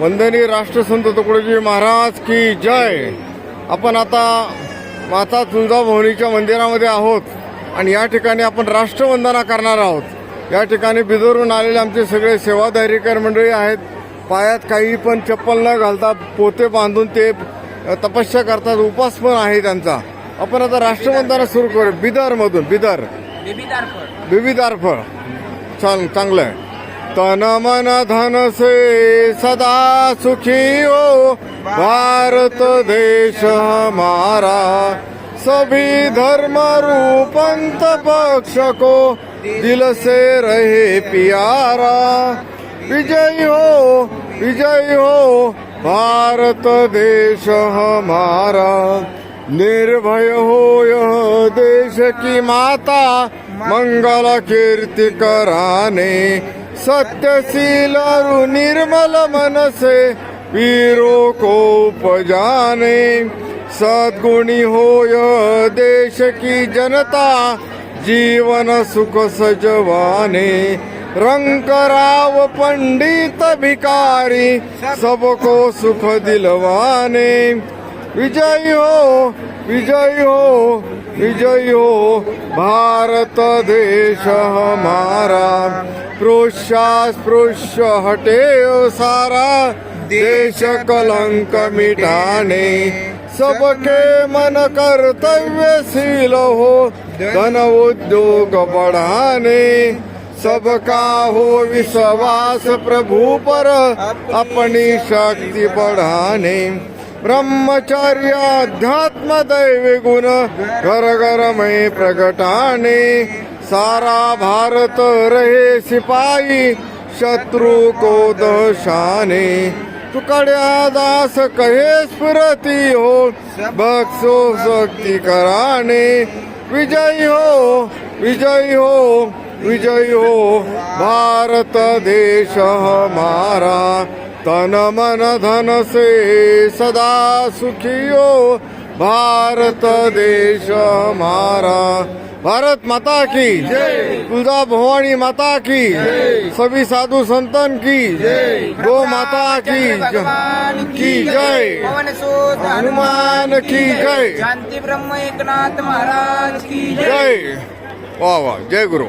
वंदनीय राष्ट्रसंत तुकडोजी महाराज की जय. आपण आता माता तुळजाभवानीच्या मंदिरामध्ये आहोत आणि या ठिकाणी आपण राष्ट्रवंदना करणार आहोत. या ठिकाणी बिदरहून आलेले आमचे सगळे सेवाधारीकर मंडळी आहेत. पायात काही पण चप्पल न घालता पोते बांधून ते तपस्या करतात, उपास पण आहे त्यांचा. आपण आता राष्ट्रवंदना सुरू करू बिदरमधून. बिबीदारफळ चांगलं आहे. तन मन धन से सदा सुखी हो भारत देश हमारा, सभी धर्म रूपंत पक्ष को दिल से रहे प्यारा. विजयी हो भारत देश हमारा, निर्भय हो यह देश की माता, मंगल कीर्ति कराने, सत्यशील और निर्मल मन से वीरों को उपजाने. सद्गुणी हो यह देश की जनता, जीवन सुख सजवाने. रंगराव पंडित भिकारी, सबको सुख दिलवाने. विजयी हो भारत देश हमारा, स्पृश्य हटे सारा, देश कलंक मिटाने. सबके मन कर्तव्यशील हो, धन उद्योग बढ़ाने. सबका हो विश्वास प्रभु पर, अपनी शक्ति बढ़ाने. ब्रह्मचर्य अध्यात्म दैव गुण, घर घर में प्रगटाने. सारा भारत रहे सिपाही, शत्रु को दशाने. तुकड्या दास कहे स्फुरती हो, बख्शो शक्ति कराने. विजयी हो भारत देश हमारा, तन मन धन से सदा सुखी हो भारत देश हमारा. भारत माता की जय, तुळजा भवानी माता की जय, सभी साधु संतन की जय, गो माता की जय, हनुमान की जय, शांती ब्रह्म एकनाथ महाराज की जय. वाह वाह, जय गुरु.